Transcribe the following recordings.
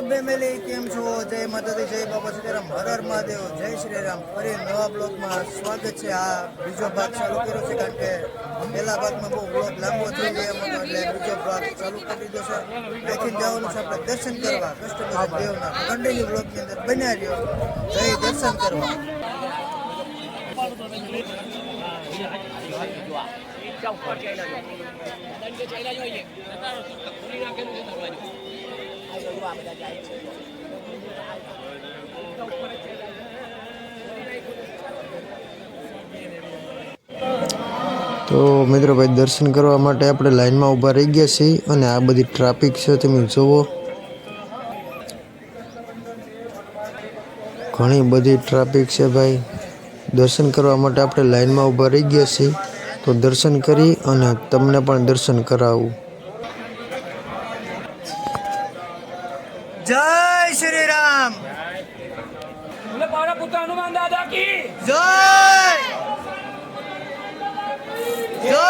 Family કેમ છો? જય માતાજી, જય બાબા સીતારામ, હર હર મહાદેવ, જય શ્રી રામ. ફરી નવા બ્લોગમાં સ્વાગત છે. આ બીજો ભાગ ચાલુ કર્યો છે કારણ કે પહેલા ભાગમાં બહુ બ્લોગ લાંબો થઈ ગયો એમ હતો, એટલે બીજો ભાગ ચાલુ કરી દીધો છે. અહીંથી જવાનું છે આપણે દર્શન કરવા કષ્ટભંજન દેવના. કન્ટિન્યુ બ્લોગની અંદર બન્યા રહ્યો. જય દર્શન કરવા. તો મિત્રો ભાઈ, દર્શન કરવા માટે આપણે લાઈનમાં ઊભા રહી ગયા છીએ અને આ બધી ટ્રાફિક છે, તમે જુઓ. ઘણી બધી ટ્રાફિક છે ભાઈ. દર્શન કરવા માટે આપણે લાઈનમાં ઊભા રહી ગયા છીએ, તો દર્શન કરી અને તમને પણ દર્શન કરાવું. જય શ્રી રામ. હનુમાન દાદા કી જય જય.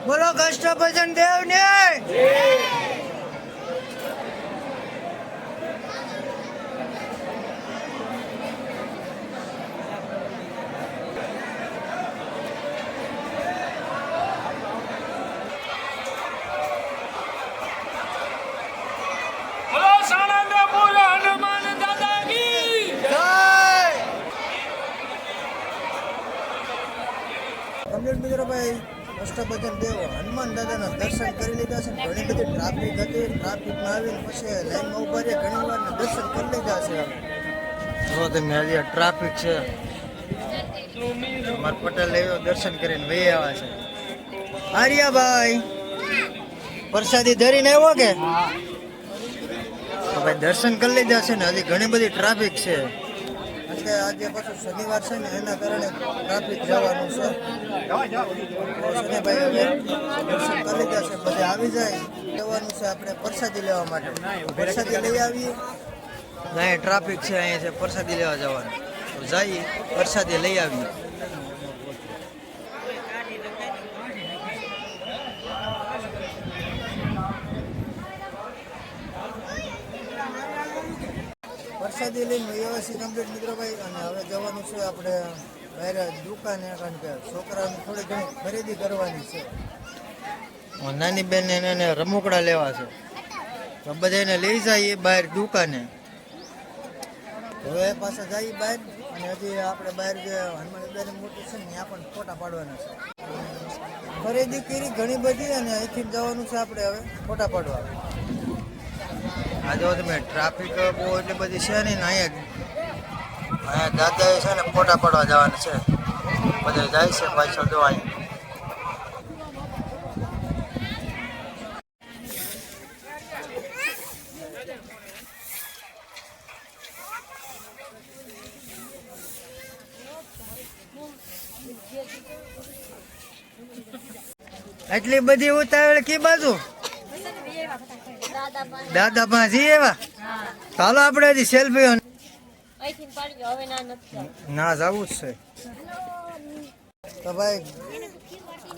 બોલો કષ્ટભંજન દેવને. મિત્રો ભાઈ, કષ્ટભંજન દેવ હનુમાન દાદાના દર્શન કરી લીધા છે. ઘણી બધી ટ્રાફિક હતી. ટ્રાફિકમાં આવીને પછી લાઈનમાં ઉભા રહી ઘણી વાર દર્શન કરી લીધા છે. જો તમે હજી ટ્રાફિક છે. મારા પટેલ એવો દર્શન કરીને વહી આવ્યા છે. આર્યાભાઈ પ્રસાદી ધરીને આવ્યો કે ભાઈ? દર્શન કરી લીધા છે ને હજી ઘણી બધી ટ્રાફિક છે. એટલે આજે પાછું શનિવાર છે ને એના કારણે ટ્રાફિક જવાનું છે. ભાઈ હવે દર્શન કરી લીધા છે, બધે આવી જાય જવાનું છે આપણે પ્રસાદી લેવા માટે. પ્રસાદી લઈ આવીએ. અહીં ટ્રાફિક છે, અહીંયા છે પ્રસાદી લેવા જવાનું. તો જઈએ પ્રસાદી લઈ આવીએ. પ્રસાદી લઈને વ્યવસ્થિત કમ્પ્લીટ મિત્રો ભાઈ. અને હવે જવાનું છે આપણે બહાર દુકાને, કારણ કે છોકરાને થોડી ઘણી ખરીદી કરવાની છે. નાની બેનને એને રમકડા લેવા છે, તો બધાને લઈ જઈએ બહાર દુકાને. હવે પાછા જઈએ બહાર. અને હજી આપણે બહાર જે હનુમાન દાદાની મૂર્તિ છે ને ત્યાં પણ ફોટા પાડવાના છે. ખરીદી કરી ઘણી બધી અને અહીંથી જવાનું છે આપણે હવે ફોટા પાડવા. આ જો તમે ટ્રાફિક બહુ એટલી બધી છે નહીં ને. અહીંયા દાદા છે ને ફોટા પાડવા જવાના છે. બધા જાય છે પાછળ જો અહીંયા. એટલી બધી ઉતાવળ કી બાજુ? દાદા પાસે એવા. ચાલો આપણે હજી સેલ્ફી ના જવું જ છે. તો ભાઈ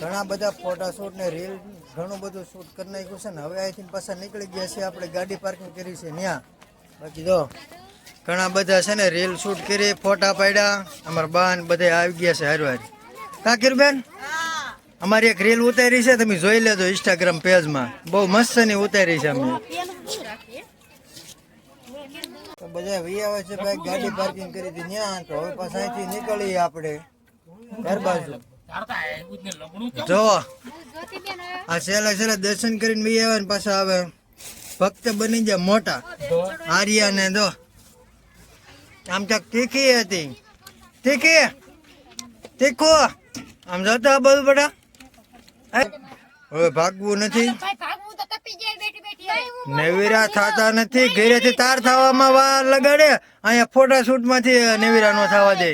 ઘણા બધા ફોટા શૂટ ને રીલ ઘણું બધું શૂટ કરી નાખ્યું છે ને. હવે અહીંથી પાછા નીકળી ગયા છે. આપણે ગાડી પાર્કિંગ કરી છે ત્યાં. બાકી જો ઘણા બધા છે ને રીલ શૂટ કરી, ફોટા પાડ્યા. અમારા બાન બધા આવી ગયા છે હારવાર. કાકીર બેન, અમારી એક રીલ ઉતારી છે, તમે જોઈ લેજો ઇન્સ્ટાગ્રામ પેજમાં. બહુ મસ્ત ની ઉતારી છે અમે. તો બધા વી આવે છે ભાઈ, ગાડી પાર્કિંગ કરી હતી ત્યાં. તો હવે પાછા અહીંથી નીકળીએ આપણે ઘર બાજુ. જો આ છેલ્લા દર્શન કરીને વી આવે ને પાછા આવે ભક્ત બની જાય મોટા. આર્યા ને જો આમ ચાક તીખી હતી. તીખી તીખું આમ જતો આ બધું બેટા. હવે ભાગવું નથી, નેવીરા થતા નથી. ઘરેથી તાર થવામાં વાર લગાડે. અહીંયા ફોટા શૂટ માંથી નેવીરા નો થવા દે.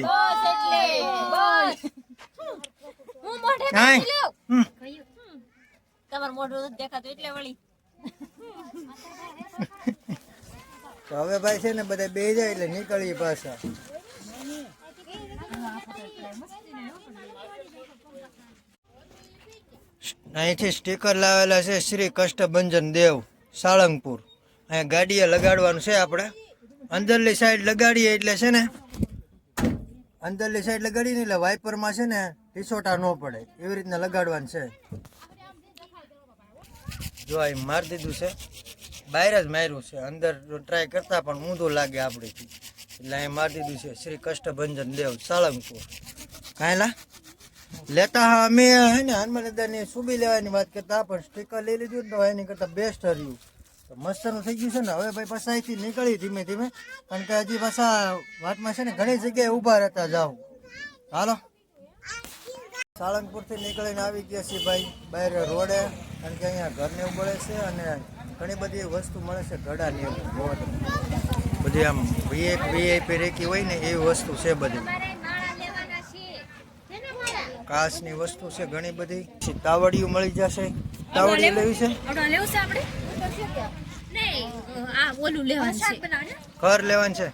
હવે ભાઈ છે ને બધા બે જાય એટલે નીકળીએ પાછા. અહીંથી સ્ટીકર લાવેલા છે શ્રી કષ્ટભંજન દેવ સાળંગપુર. અહીંયા ગાડીએ લગાડવાનું છે આપણે. અંદરની સાઈડ લગાડીએ એટલે છે ને, અંદરની સાઈડ લગાડીને એટલે વાઇપરમાં છે ને ટીસોટા ન પડે એવી રીતના લગાડવાનું છે. જો અહીં મારી દીધું છે, બહાર જ માર્યું છે, અંદર ટ્રાય કરતા પણ ઊંધું લાગે આપણીથી એટલે અહીં મારી દીધું છે. શ્રી કષ્ટભંજન દેવ સાળંગપુર. કાંઈલા લેતા હા અમે હે ને હનુમાન દાદાની સુબી લેવાની વાત કરતા, પણ સ્ટીકર લઈ લીધું ને તો એની કરતાં બેસ્ટ રહ્યું. તો મસ્તનું થઈ ગયું છે ને. હવે ભાઈ પાછા અહીંથી નીકળી ધીમે ધીમે, કારણ કે હજી પાછા વાતમાં છે ને ઘણી જગ્યાએ ઊભા રહેતા જાઓ. હાલો સાળંગપુરથી નીકળીને આવી ગયા છીએ ભાઈ બહાર રોડે, કારણ કે અહીંયા ઘરને એવું મળે છે અને ઘણી બધી વસ્તુ મળે છે ઘડાની એવું બધી આમ વીઆઈપી રેકી હોય ને એવી વસ્તુ છે બધી. કાચની વસ્તુ છે ઘણી બધી. તાવડિયું મળી જશે. તાવડિયું લેવી છે, ઘર લેવાનું છે.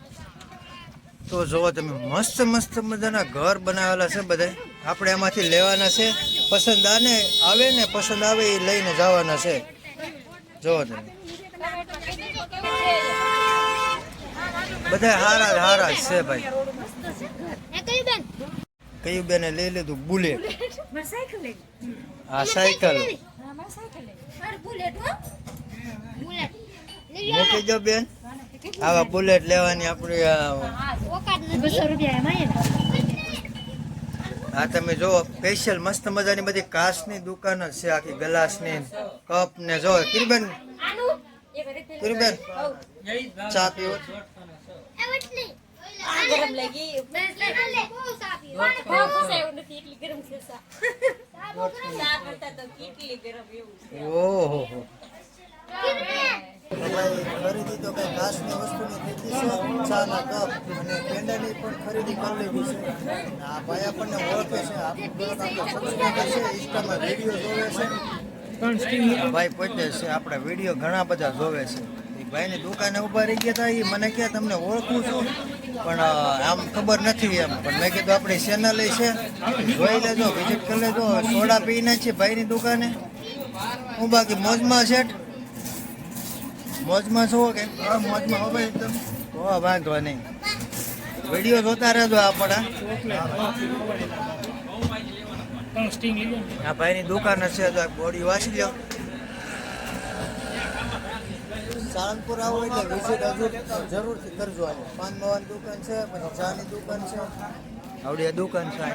તો જોવો તમે મસ્ત મસ્ત મજાના ઘર બનાવેલા છે બધા. આપણે એમાંથી લેવાના છે. પસંદ આવે ને પસંદ આવે એ લઈને જવાના છે. જોવો તમે બધા હારા છે ભાઈ. કયું બેને લઈ લીધું બુલેટ. હા સાયકલ મૂકી દો બેન. આવા બુલેટ લેવાની આપણી. હા તમે જુઓ સ્પેશિયલ મસ્ત મજાની બધી કાચની દુકાન જ છે આખી. ગ્લાસની કપ ને જો કિરીબેન ચા પીવો. ઓહો ખરીદી તો કઈ ઘાસની વસ્તુની થઈ ગઈ છે. ચાના કપ અને પેંડાની પણ ખરીદી કરી લીધી છે. આ ભાઈ આપણને ઓળખે છે, ઇન્સ્ટામાં વિડીયો જોવે છે. ભાઈ પોતે છે આપણા વિડીયો ઘણા બધા જોવે છે. એ ભાઈની દુકાને ઊભા રહી ગયા હતા. એ મને કહે તમને ઓળખું છું પણ આમ ખબર નથી એમ. પણ મેં કીધું આપણી ચેનલ છે, જોઈ લેજો, વિઝિટ કરી લેજો. સોડા પી નાખીએ ભાઈની દુકાને. હું બાકી મોજમાં છે. મોજમાં છો કે? મોજમાં હો ભાઈ એકદમ. તો વાંધો નહીં, વિડીયો જોતા રહેજો આપણા. આ ભાઈની દુકાન છે તો બોડી વાંચી લો. સાળંગપુર આવો એટલે વિઝિટ જરૂરથી કરજો. પાન માવાની દુકાન છે, પછી ચાની દુકાન છે, આવડી દુકાન છે.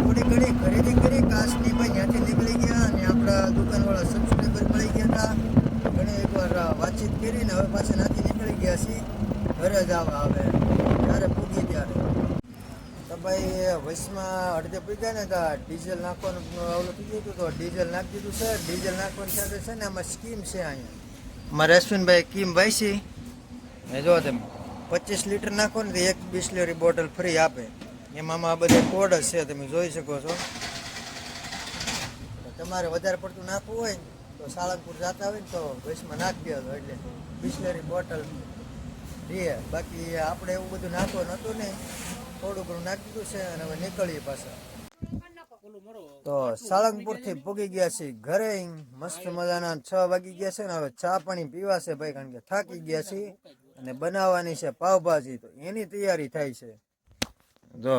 થોડી ઘણી ખરીદી કરી કાચની ભાઈ ત્યાંથી નીકળી ગયા અને આપણા દુકાનવાળા સબસ્ક્રાઈબર મળી ગયા હતા. ઘણી એકવાર વાતચીત કરીને હવે પાછા ત્યાંથી નીકળી ગયા છીએ ઘરે જ આવવા. હવે ત્યારે પૂગી ત્યારે તો ભાઈ વચમાં અડધે પૂગ્યા ને તો ડીઝલ નાખવાનું ઓલું થઈ ગયું હતું. તો ડીઝલ નાખી દીધું છે. ડીઝલ નાખવાની સાથે છે ને આમાં સ્કીમ છે. અહીંયા અમારા અશ્વિનભાઈ સ્કીમ ભાઈ છે. જો તમે 25 લીટર નાખો ને તો એક બિસ્લેરી બોટલ ફ્રી આપે. એમાં આ બધા કોડ જ છે, તમે જોઈ શકો છો. તમારે વધારે પડતું નાખવું હોય તો સાળંગપુર જતા હોય ને તો વચમાં નાખી દો એટલે બિસ્લેરી બોટલ રહે. બાકી આપણે એવું બધું નાખવાનું હતું નહીં, થોડું ઘણું નાખી દીધું છે અને હવે નીકળીએ પાછા. તો સાળંગપુરથી પૂગી ગયા છીએ ઘરે. મસ્ત મજાના 6 વાગી ગયા છે ને હવે ચા પાણી પીવાશે ભાઈ, કારણ કે થાકી ગયા છીએ અને બનાવવાની છે પાવભાજી. તો એની તૈયારી થાય છે. જો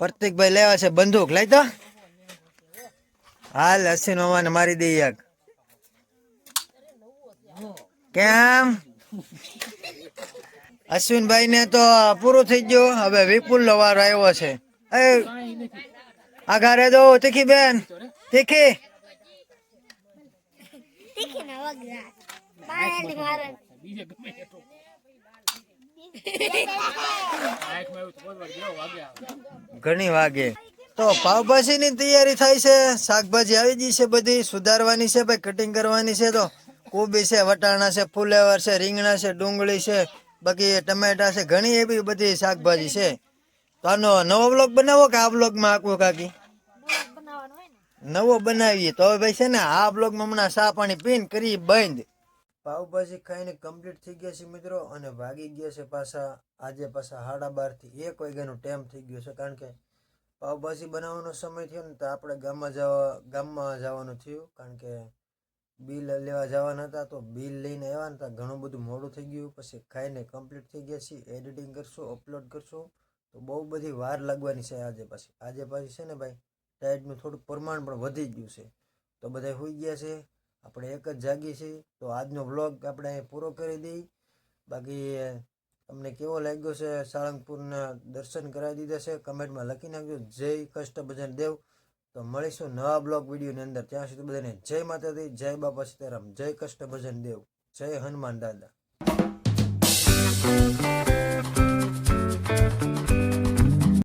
પ્રતિકભાઈ લેવા છે બંદૂક. લઈ તો હાલ અશ્વિન મામાને મારી દઈ યાર. કેમ અશ્વિનભાઈ ને તો પૂરું થઈ ગયું. હવે વિપુલ નો વાર આવ્યો છે. આગા રે દો તીખી બેન, તીખી ઘણી વાગે. તો પાવભાજી ની તૈયારી થાય છે. શાકભાજી આવી ગઈ છે, બધી સુધારવાની છે ભાઈ, કટિંગ કરવાની છે. તો કોબી છે, વટાણા છે, ફુલેવર છે, રીંગણા છે, ડુંગળી છે, બાકી ટમેટા છે, ઘણી એવી બધી શાકભાજી છે. તો આનો નવો બ્લોગ બનાવો કે આ બ્લોગમાં આખું કાકી નવો બનાવીએ? તો હવે ભાઈ છે ને આ બ્લોગમાં હમણાં ચા પાણી પીને કરી બંધ. પાવભાજી ખાઈને કમ્પ્લીટ થઈ ગયા છે મિત્રો, અને ભાગી ગયા છે પાછા. આજે પાછા 12:30 થી 1 વાગ્યાનો ટાઈમ થઈ ગયો છે, કારણ કે પાવભાજી બનાવવાનો સમય થયો ને તો આપણે ગામમાં જવાનું થયું. કારણ કે બિલ લેવા જવાના હતા તો બિલ લઈને આવ્યા ને ત્યાં ઘણું બધું મોડું થઈ ગયું. પછી ખાઈને કમ્પ્લીટ થઈ ગયા છીએ. એડિટિંગ કરશું, અપલોડ કરશું તો બહુ બધી વાર લાગવાની છે આજે પાછી છે ને ભાઈ ટાઈટનું થોડુંક પ્રમાણ પણ વધી ગયું છે. તો બધા સૂઈ ગયા છે, આપણે એક જ જાગી છીએ. તો આજનો વ્લોગ આપણે અહીં પૂરો કરી દઈએ. બાકી તમને કેવો લાગ્યો છે? સાળંગપુરના દર્શન કરાવી દીધા છે, કમેન્ટમાં લખી નાખજો. જય કષ્ટભંજન દેવ. તો મળીશું નવા બ્લોગ વિડીયોની અંદર. ત્યાં સુધી બધાને જય માતાજી, જય બાપા સીતારામ, જય કષ્ટભંજન દેવ, જય હનુમાન દાદા.